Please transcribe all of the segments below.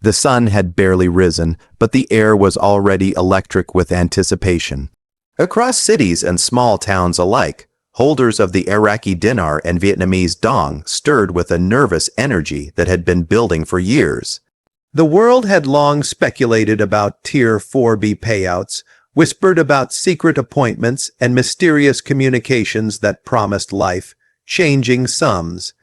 The sun had barely risen, but the air was already electric with anticipation. Across cities and small towns alike, holders of the Iraqi dinar and Vietnamese dong stirred with a nervous energy that had been building for years. The world had long speculated about Tier 4B payouts, whispered about secret appointments and mysterious communications that promised life-changing sums.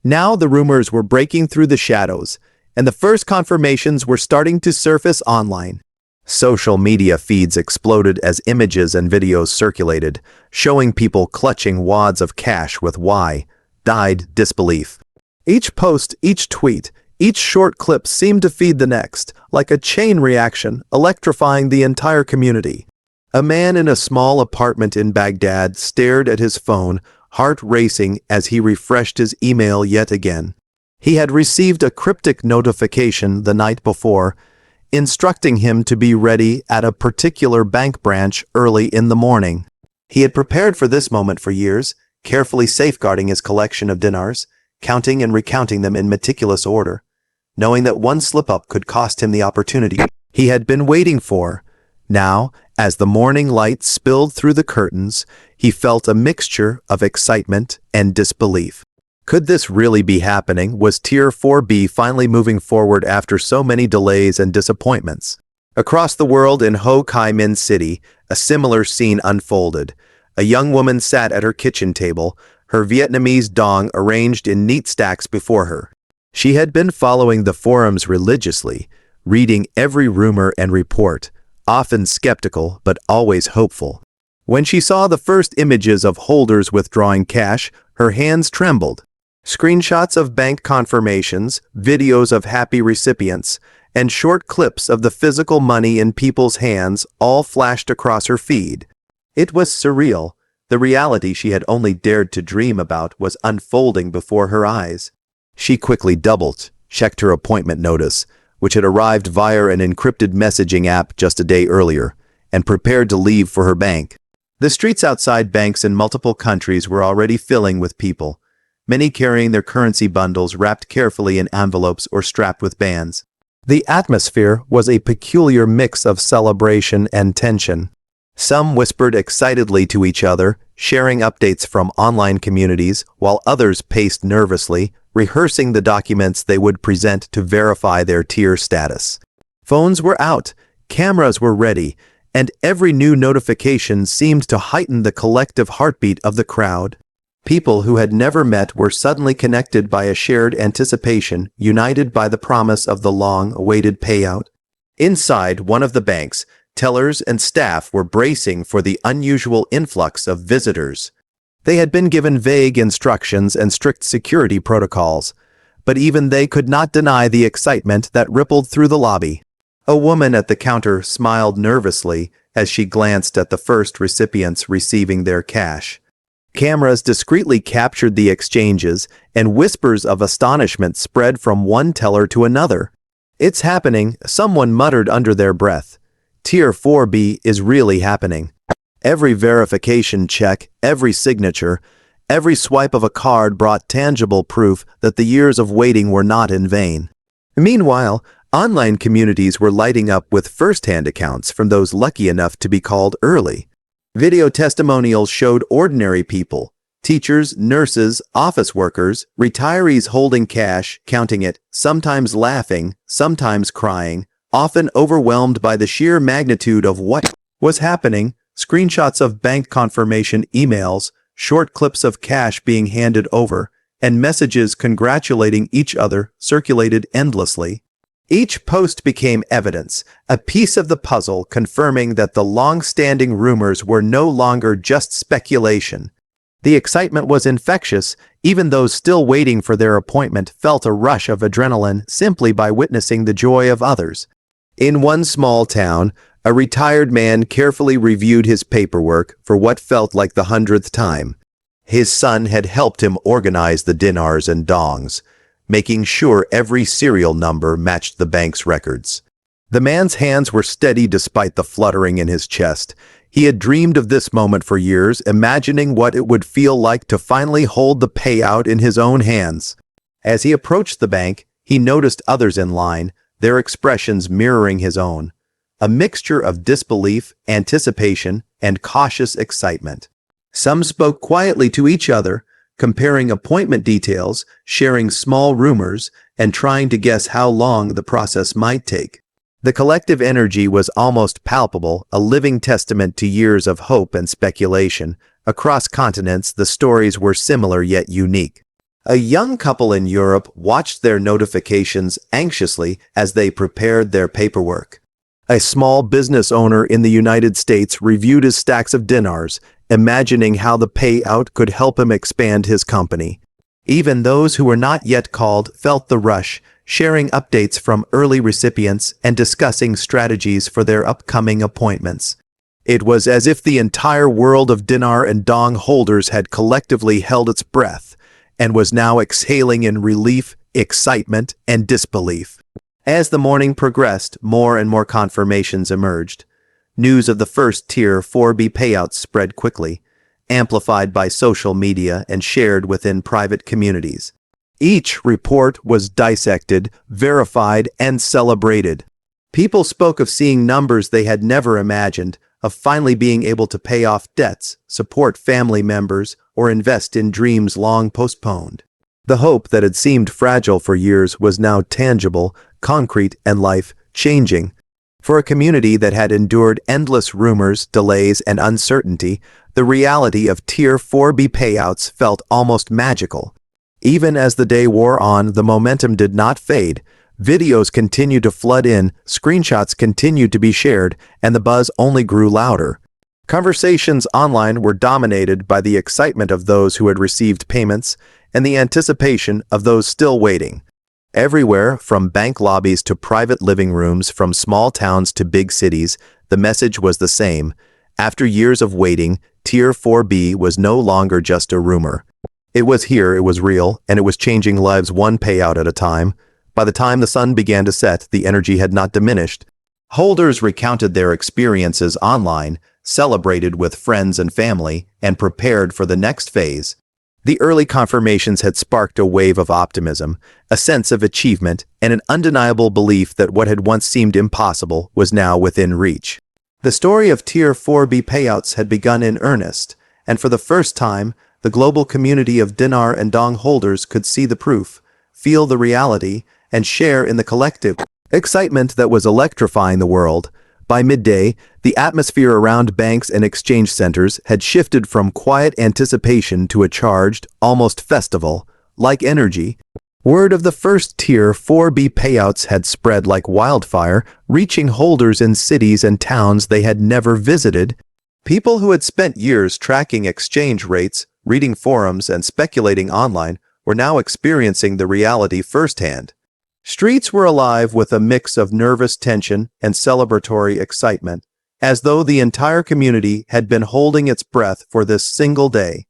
Now the rumors were breaking through the shadows, and the first confirmations were starting to surface online. Social media feeds exploded as images and videos circulated, showing people clutching wads of cash with wide-eyed disbelief. Each post, each tweet, each short clip seemed to feed the next, like a chain reaction, electrifying the entire community. A man in a small apartment in Baghdad stared at his phone, heart racing as he refreshed his email yet again. He had received a cryptic notification the night before, instructing him to be ready at a particular bank branch early in the morning. He had prepared for this moment for years, carefully safeguarding his collection of dinars, counting and recounting them in meticulous order, knowing that one slip-up could cost him the opportunity he had been waiting for. Now, as the morning light spilled through the curtains, he felt a mixture of excitement and disbelief. Could this really be happening? Was Tier 4B finally moving forward after so many delays and disappointments? Across the world in Ho Chi Minh City, a similar scene unfolded. A young woman sat at her kitchen table, her Vietnamese dong arranged in neat stacks before her. She had been following the forums religiously, reading every rumor and report, often skeptical but always hopeful. When she saw the first images of holders withdrawing cash, her hands trembled. Screenshots of bank confirmations, videos of happy recipients, and short clips of the physical money in people's hands all flashed across her feed. It was surreal. The reality she had only dared to dream about was unfolding before her eyes. She quickly double-checked her appointment notice, which had arrived via an encrypted messaging app just a day earlier, and prepared to leave for her bank. The streets outside banks in multiple countries were already filling with people, many carrying their currency bundles wrapped carefully in envelopes or strapped with bands. The atmosphere was a peculiar mix of celebration and tension. Some whispered excitedly to each other, sharing updates from online communities, while others paced nervously, rehearsing the documents they would present to verify their tier status. Phones were out, cameras were ready, and every new notification seemed to heighten the collective heartbeat of the crowd. People who had never met were suddenly connected by a shared anticipation, united by the promise of the long-awaited payout. Inside one of the banks, tellers and staff were bracing for the unusual influx of visitors. They had been given vague instructions and strict security protocols, but even they could not deny the excitement that rippled through the lobby. A woman at the counter smiled nervously as she glanced at the first recipients receiving their cash. Cameras discreetly captured the exchanges, and whispers of astonishment spread from one teller to another. "It's happening," someone muttered under their breath. "Tier 4B is really happening." Every verification check, every signature, every swipe of a card brought tangible proof that the years of waiting were not in vain. Meanwhile, online communities were lighting up with first-hand accounts from those lucky enough to be called early. Video testimonials showed ordinary people, teachers, nurses, office workers, retirees holding cash, counting it, sometimes laughing, sometimes crying, often overwhelmed by the sheer magnitude of what was happening. Screenshots of bank confirmation emails, short clips of cash being handed over, and messages congratulating each other circulated endlessly. Each post became evidence, a piece of the puzzle confirming that the long-standing rumors were no longer just speculation. The excitement was infectious. Even those still waiting for their appointment felt a rush of adrenaline simply by witnessing the joy of others. In one small town, a retired man carefully reviewed his paperwork for what felt like the 100th time. His son had helped him organize the dinars and dongs, making sure every serial number matched the bank's records. The man's hands were steady despite the fluttering in his chest. He had dreamed of this moment for years, imagining what it would feel like to finally hold the payout in his own hands. As he approached the bank, he noticed others in line, their expressions mirroring his own. A mixture of disbelief, anticipation, and cautious excitement. Some spoke quietly to each other, comparing appointment details, sharing small rumors, and trying to guess how long the process might take. The collective energy was almost palpable, a living testament to years of hope and speculation. Across continents, the stories were similar yet unique. A young couple in Europe watched their notifications anxiously as they prepared their paperwork. A small business owner in the United States reviewed his stacks of dinars, imagining how the payout could help him expand his company. Even those who were not yet called felt the rush, sharing updates from early recipients and discussing strategies for their upcoming appointments. It was as if the entire world of Dinar and Dong holders had collectively held its breath and was now exhaling in relief, excitement, and disbelief. As the morning progressed, more and more confirmations emerged. News of the first Tier 4B payouts spread quickly, amplified by social media and shared within private communities. Each report was dissected, verified, and celebrated. People spoke of seeing numbers they had never imagined, of finally being able to pay off debts, support family members, or invest in dreams long postponed. The hope that had seemed fragile for years was now tangible, concrete, and life-changing. For a community that had endured endless rumors, delays, and uncertainty, the reality of Tier 4B payouts felt almost magical. Even as the day wore on, the momentum did not fade. Videos continued to flood in, screenshots continued to be shared, and the buzz only grew louder. Conversations online were dominated by the excitement of those who had received payments and the anticipation of those still waiting. Everywhere, from bank lobbies to private living rooms, from small towns to big cities, the message was the same. After years of waiting, Tier 4B was no longer just a rumor. It was here, it was real, and it was changing lives one payout at a time. By the time the sun began to set, the energy had not diminished. Holders recounted their experiences online, celebrated with friends and family, and prepared for the next phase. The early confirmations had sparked a wave of optimism, a sense of achievement, and an undeniable belief that what had once seemed impossible was now within reach. The story of Tier 4B payouts had begun in earnest, and for the first time, the global community of Dinar and Dong holders could see the proof, feel the reality, and share in the collective excitement that was electrifying the world. By midday, the atmosphere around banks and exchange centers had shifted from quiet anticipation to a charged, almost festival-like energy. Word of the first Tier 4B payouts had spread like wildfire, reaching holders in cities and towns they had never visited. People who had spent years tracking exchange rates, reading forums, and speculating online were now experiencing the reality firsthand. Streets were alive with a mix of nervous tension and celebratory excitement, as though the entire community had been holding its breath for this single day.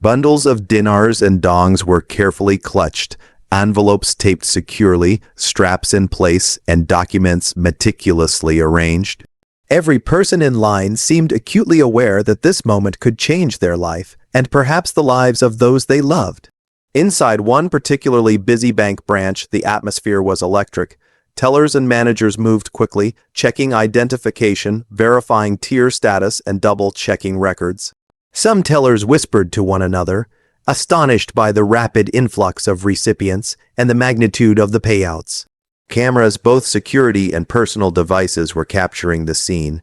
Bundles of dinars and dongs were carefully clutched, envelopes taped securely, straps in place, and documents meticulously arranged. Every person in line seemed acutely aware that this moment could change their life, and perhaps the lives of those they loved. Inside one particularly busy bank branch, the atmosphere was electric. Tellers and managers moved quickly, checking identification, verifying tier status, and double-checking records. Some tellers whispered to one another, astonished by the rapid influx of recipients and the magnitude of the payouts. Cameras, both security and personal devices, were capturing the scene.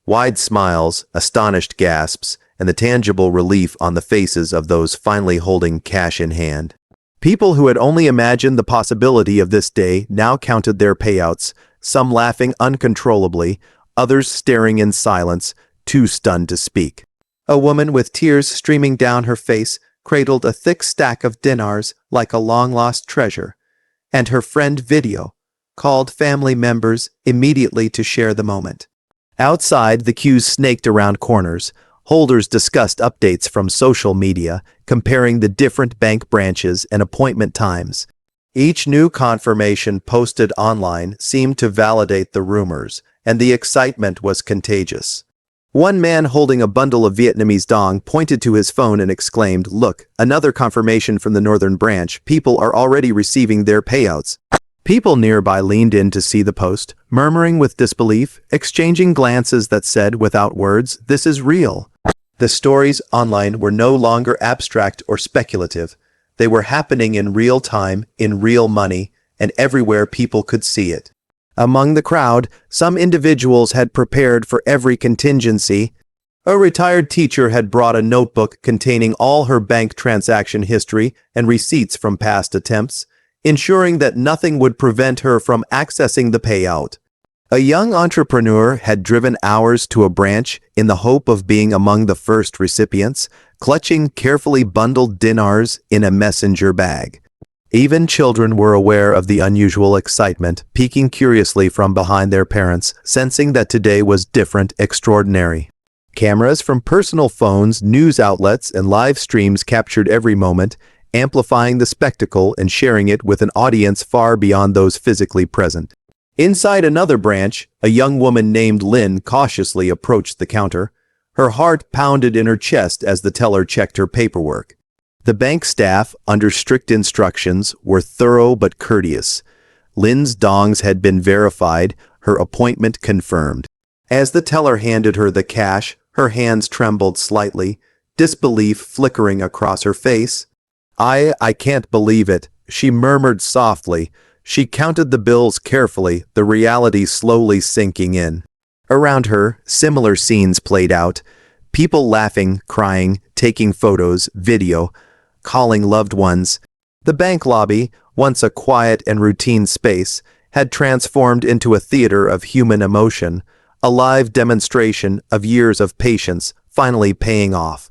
Wide smiles, astonished gasps, and the tangible relief on the faces of those finally holding cash in hand. People who had only imagined the possibility of this day now counted their payouts, some laughing uncontrollably, others staring in silence, too stunned to speak. A woman with tears streaming down her face cradled a thick stack of dinars like a long-lost treasure, and her friend Video called family members immediately to share the moment. Outside, the queues snaked around corners. Holders discussed updates from social media, comparing the different bank branches and appointment times. Each new confirmation posted online seemed to validate the rumors, and the excitement was contagious. One man holding a bundle of Vietnamese dong pointed to his phone and exclaimed, "Look, another confirmation from the northern branch. People are already receiving their payouts." People nearby leaned in to see the post, murmuring with disbelief, exchanging glances that said without words, "This is real." The stories online were no longer abstract or speculative. They were happening in real time, in real money, and everywhere people could see it. Among the crowd, some individuals had prepared for every contingency. A retired teacher had brought a notebook containing all her bank transaction history and receipts from past attempts, ensuring that nothing would prevent her from accessing the payout. A young entrepreneur had driven hours to a branch in the hope of being among the first recipients, clutching carefully bundled dinars in a messenger bag. Even children were aware of the unusual excitement, peeking curiously from behind their parents, sensing that today was different, extraordinary. Cameras from personal phones, news outlets, and live streams captured every moment, amplifying the spectacle and sharing it with an audience far beyond those physically present. Inside another branch, a young woman named Lynn cautiously approached the counter. Her heart pounded in her chest as the teller checked her paperwork. The bank staff, under strict instructions, were thorough but courteous. Lynn's dongs had been verified, her appointment confirmed. As the teller handed her the cash, her hands trembled slightly, disbelief flickering across her face. I can't believe it," she murmured softly. She counted the bills carefully, the reality slowly sinking in. Around her, similar scenes played out. People laughing, crying, taking photos, video, calling loved ones. The bank lobby, once a quiet and routine space, had transformed into a theater of human emotion, a live demonstration of years of patience finally paying off.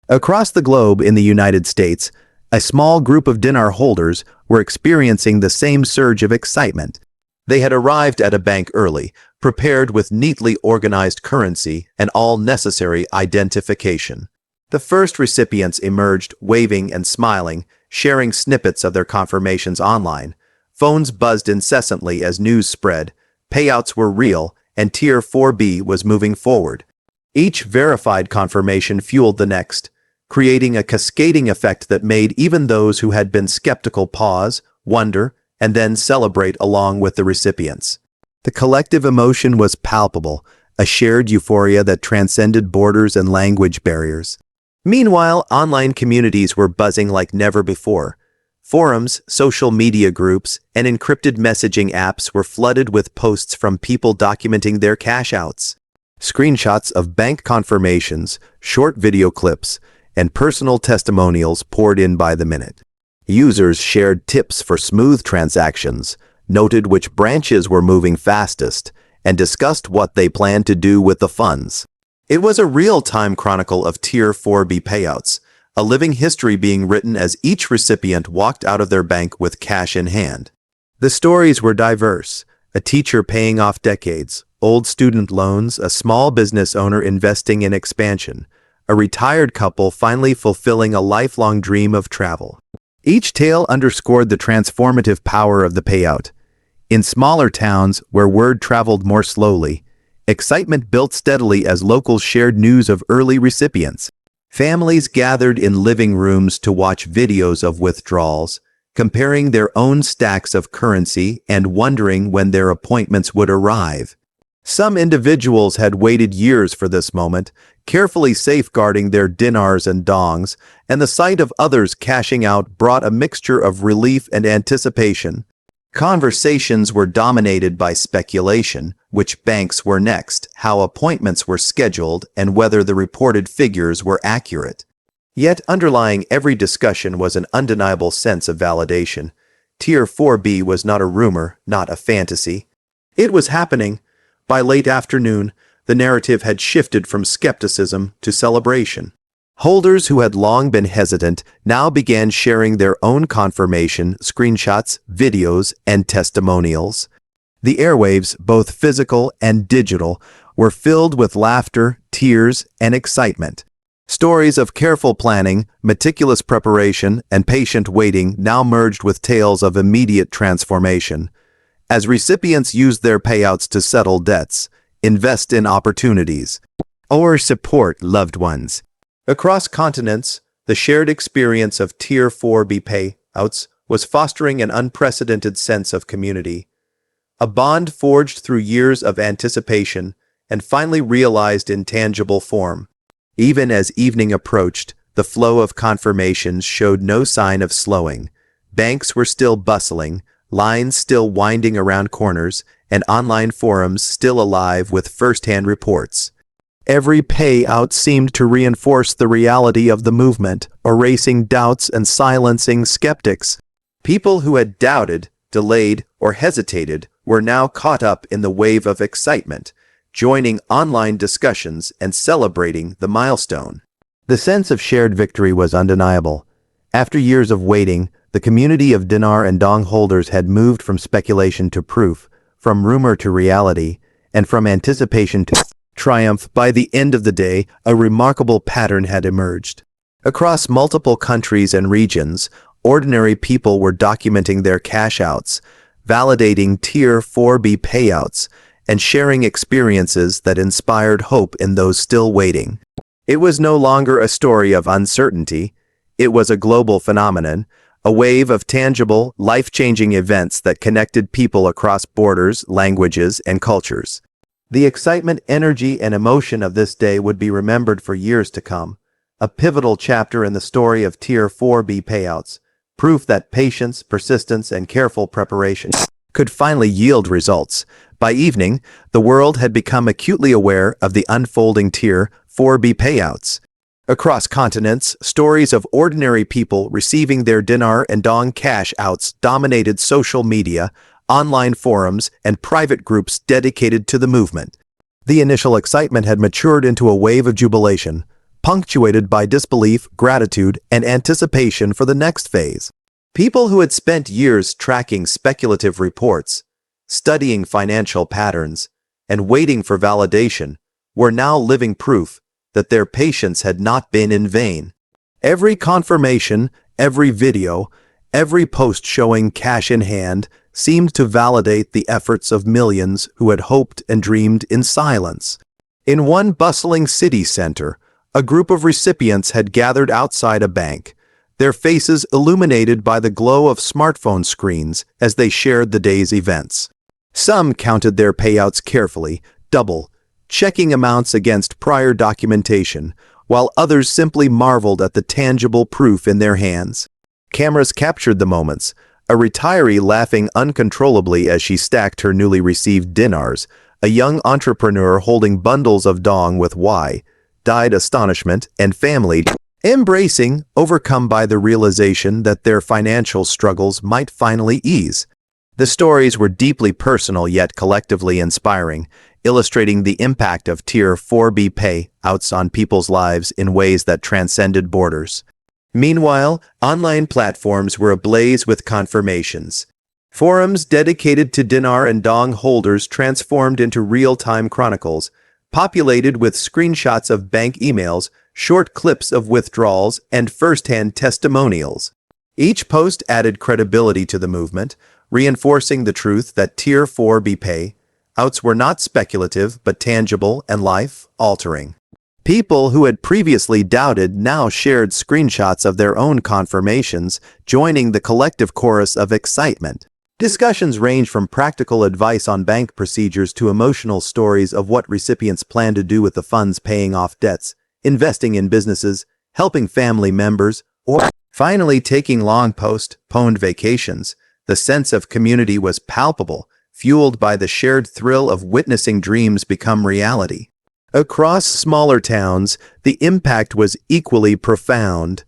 Across the globe in the United States, a small group of dinar holders were experiencing the same surge of excitement. They had arrived at a bank early, prepared with neatly organized currency and all necessary identification. The first recipients emerged, waving and smiling, sharing snippets of their confirmations online. Phones buzzed incessantly as news spread. Payouts were real, and Tier 4B was moving forward. Each verified confirmation fueled the next, creating a cascading effect that made even those who had been skeptical pause, wonder, and then celebrate along with the recipients. The collective emotion was palpable, a shared euphoria that transcended borders and language barriers. Meanwhile, online communities were buzzing like never before. Forums, social media groups, and encrypted messaging apps were flooded with posts from people documenting their cash outs. Screenshots of bank confirmations, short video clips, and personal testimonials poured in by the minute. Users shared tips for smooth transactions, noted which branches were moving fastest, and discussed what they planned to do with the funds. It was a real-time chronicle of Tier 4B payouts, a living history being written as each recipient walked out of their bank with cash in hand. The stories were diverse: a teacher paying off decades, old student loans, a small business owner investing in expansion, a retired couple finally fulfilling a lifelong dream of travel. Each tale underscored the transformative power of the payout. In smaller towns, where word traveled more slowly, excitement built steadily as locals shared news of early recipients. Families gathered in living rooms to watch videos of withdrawals, comparing their own stacks of currency and wondering when their appointments would arrive. Some individuals had waited years for this moment, carefully safeguarding their dinars and dongs, and the sight of others cashing out brought a mixture of relief and anticipation. Conversations were dominated by speculation: which banks were next, how appointments were scheduled, and whether the reported figures were accurate. Yet underlying every discussion was an undeniable sense of validation. Tier 4B was not a rumor, not a fantasy. It was happening. By late afternoon, the narrative had shifted from skepticism to celebration. Holders who had long been hesitant now began sharing their own confirmation, screenshots, videos, and testimonials. The airwaves, both physical and digital, were filled with laughter, tears, and excitement. Stories of careful planning, meticulous preparation, and patient waiting now merged with tales of immediate transformation. As recipients used their payouts to settle debts, invest in opportunities, or support loved ones. Across continents, the shared experience of Tier 4B payouts was fostering an unprecedented sense of community. A bond forged through years of anticipation and finally realized in tangible form. Even as evening approached, the flow of confirmations showed no sign of slowing. Banks were still bustling, lines still winding around corners, and online forums still alive with first-hand reports. Every payout seemed to reinforce the reality of the movement, erasing doubts and silencing skeptics. People who had doubted, delayed, or hesitated were now caught up in the wave of excitement, joining online discussions and celebrating the milestone. The sense of shared victory was undeniable. After years of waiting, the community of Dinar and Dong holders had moved from speculation to proof, from rumor to reality, and from anticipation to triumph. By the end of the day, a remarkable pattern had emerged. Across multiple countries and regions, ordinary people were documenting their cash outs, validating Tier 4B payouts, and sharing experiences that inspired hope in those still waiting. It was no longer a story of uncertainty. It was a global phenomenon, a wave of tangible, life-changing events that connected people across borders, languages, and cultures. The excitement, energy, and emotion of this day would be remembered for years to come, a pivotal chapter in the story of Tier 4B payouts, proof that patience, persistence, and careful preparation could finally yield results. By evening, the world had become acutely aware of the unfolding Tier 4B payouts. Across continents, stories of ordinary people receiving their Dinar and Dong cash outs dominated social media, online forums, and private groups dedicated to the movement. The initial excitement had matured into a wave of jubilation, punctuated by disbelief, gratitude, and anticipation for the next phase. People who had spent years tracking speculative reports, studying financial patterns, and waiting for validation were now living proof that their patience had not been in vain. Every confirmation, every video, every post showing cash in hand seemed to validate the efforts of millions who had hoped and dreamed in silence. In one bustling city center, a group of recipients had gathered outside a bank, their faces illuminated by the glow of smartphone screens as they shared the day's events. Some counted their payouts carefully, checking amounts against prior documentation, while others simply marveled at the tangible proof in their hands. Cameras captured the moments, a retiree laughing uncontrollably as she stacked her newly received dinars, a young entrepreneur holding bundles of dong with wide-eyed astonishment, and family embracing, overcome by the realization that their financial struggles might finally ease. The stories were deeply personal yet collectively inspiring, illustrating the impact of Tier 4B payouts on people's lives in ways that transcended borders. Meanwhile, online platforms were ablaze with confirmations. Forums dedicated to Dinar and Dong holders transformed into real-time chronicles, populated with screenshots of bank emails, short clips of withdrawals, and first-hand testimonials. Each post added credibility to the movement, reinforcing the truth that Tier 4B payouts were not speculative but tangible and life-altering. People who had previously doubted now shared screenshots of their own confirmations, joining the collective chorus of excitement. Discussions ranged from practical advice on bank procedures to emotional stories of what recipients plan to do with the funds, paying off debts, investing in businesses, helping family members, or finally taking long postponed vacations. The sense of community was palpable, fueled by the shared thrill of witnessing dreams become reality. Across smaller towns, the impact was equally profound.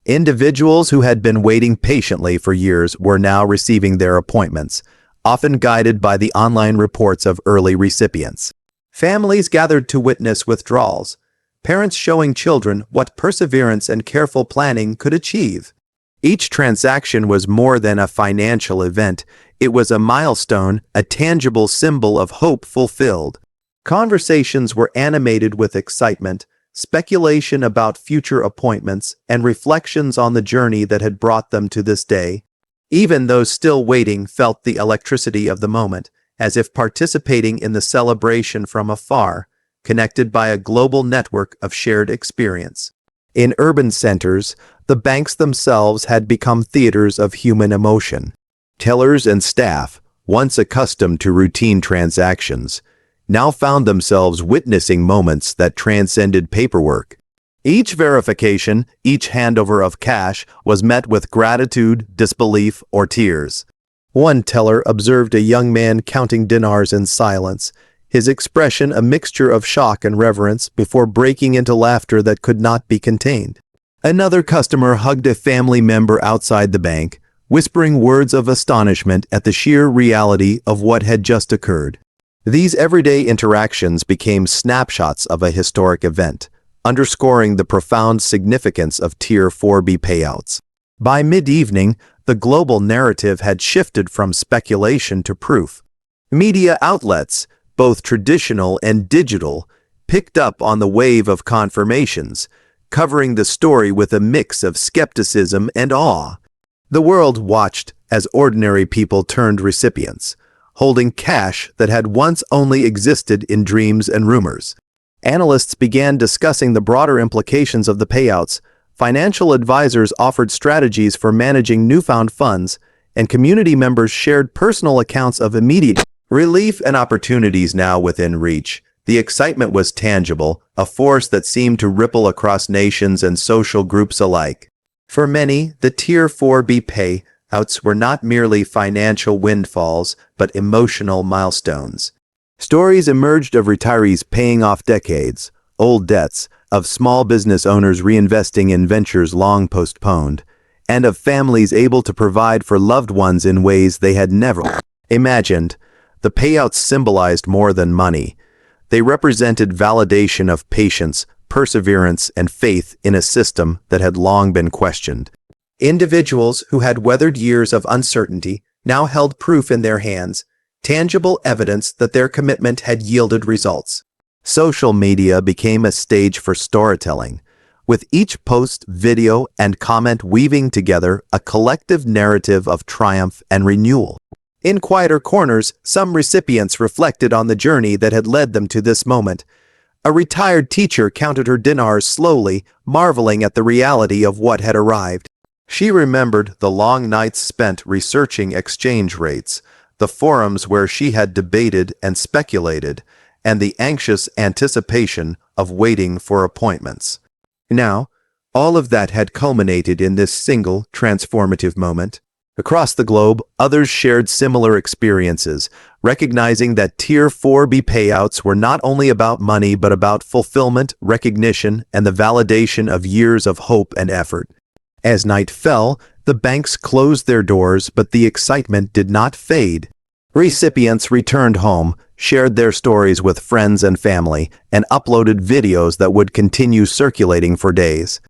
Individuals who had been waiting patiently for years were now receiving their appointments, often guided by the online reports of early recipients. Families gathered to witness withdrawals, parents showing children what perseverance and careful planning could achieve. Each transaction was more than a financial event. It was a milestone, a tangible symbol of hope fulfilled. Conversations were animated with excitement, speculation about future appointments, and reflections on the journey that had brought them to this day. Even those still waiting felt the electricity of the moment, as if participating in the celebration from afar, connected by a global network of shared experience. In urban centers, the banks themselves had become theaters of human emotion. Tellers and staff, once accustomed to routine transactions, now found themselves witnessing moments that transcended paperwork. Each verification, each handover of cash was met with gratitude, disbelief, or tears. One teller observed a young man counting dinars in silence, his expression a mixture of shock and reverence before breaking into laughter that could not be contained. Another customer hugged a family member outside the bank, whispering words of astonishment at the sheer reality of what had just occurred. These everyday interactions became snapshots of a historic event, underscoring the profound significance of Tier 4B payouts. By mid-evening, the global narrative had shifted from speculation to proof. Media outlets, both traditional and digital, picked up on the wave of confirmations, covering the story with a mix of skepticism and awe. The world watched as ordinary people turned recipients, holding cash that had once only existed in dreams and rumors. Analysts began discussing the broader implications of the payouts. Financial advisors offered strategies for managing newfound funds, and community members shared personal accounts of immediate relief and opportunities now within reach. The excitement was tangible, a force that seemed to ripple across nations and social groups alike. For many, the Tier 4B payouts were not merely financial windfalls, but emotional milestones. Stories emerged of retirees paying off decades-old debts, of small business owners reinvesting in ventures long postponed, and of families able to provide for loved ones in ways they had never imagined. The payouts symbolized more than money. They represented validation of patience, perseverance, and faith in a system that had long been questioned. Individuals who had weathered years of uncertainty now held proof in their hands, tangible evidence that their commitment had yielded results. Social media became a stage for storytelling, with each post, video, and comment weaving together a collective narrative of triumph and renewal. In quieter corners, some recipients reflected on the journey that had led them to this moment. A retired teacher counted her dinars slowly, marveling at the reality of what had arrived. She remembered the long nights spent researching exchange rates, the forums where she had debated and speculated, and the anxious anticipation of waiting for appointments. Now, all of that had culminated in this single, transformative moment. Across the globe, others shared similar experiences, recognizing that Tier 4B payouts were not only about money but about fulfillment, recognition, and the validation of years of hope and effort. As night fell, the banks closed their doors, but the excitement did not fade. Recipients returned home, shared their stories with friends and family, and uploaded videos that would continue circulating for days.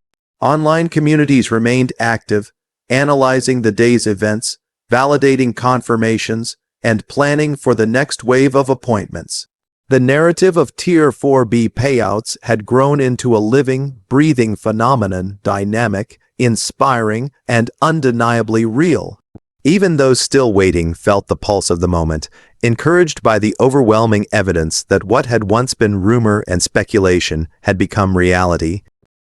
Online communities remained active, analyzing the day's events, validating confirmations, and planning for the next wave of appointments. The narrative of Tier 4B payouts had grown into a living, breathing phenomenon, dynamic, inspiring, and undeniably real. Even those still waiting felt the pulse of the moment, encouraged by the overwhelming evidence that what had once been rumor and speculation had become reality.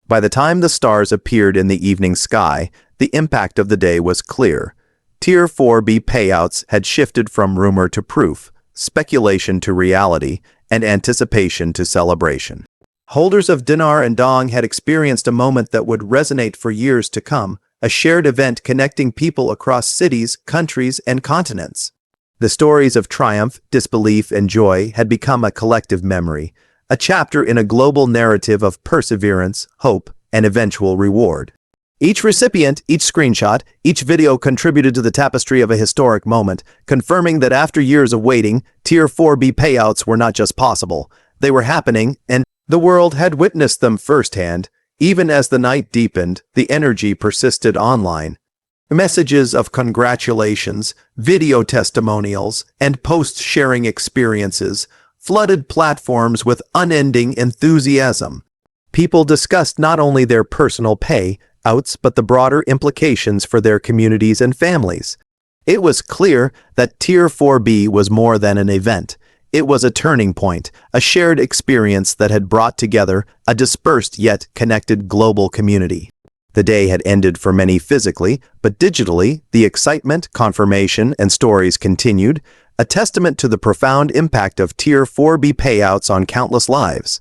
By the time the stars appeared in the evening sky, the impact of the day was clear. Tier 4B payouts had shifted from rumor to proof, speculation to reality, and anticipation to celebration. Holders of Dinar Dong had experienced a moment that would resonate for years to come, a shared event connecting people across cities, countries, and continents. The stories of triumph, disbelief, and joy had become a collective memory, a chapter in a global narrative of perseverance, hope, and eventual reward. Each recipient, each screenshot, each video contributed to the tapestry of a historic moment, confirming that after years of waiting, Tier 4B payouts were not just possible, they were happening, and the world had witnessed them firsthand. Even as the night deepened, the energy persisted online. Messages of congratulations, video testimonials, and post-sharing experiences flooded platforms with unending enthusiasm. People discussed not only their personal payouts but the broader implications for their communities and families. It was clear that Tier 4B was more than an event. It was a turning point, a shared experience that had brought together a dispersed yet connected global community. The day had ended for many physically, but digitally, the excitement, confirmation, and stories continued, a testament to the profound impact of Tier 4B payouts on countless lives.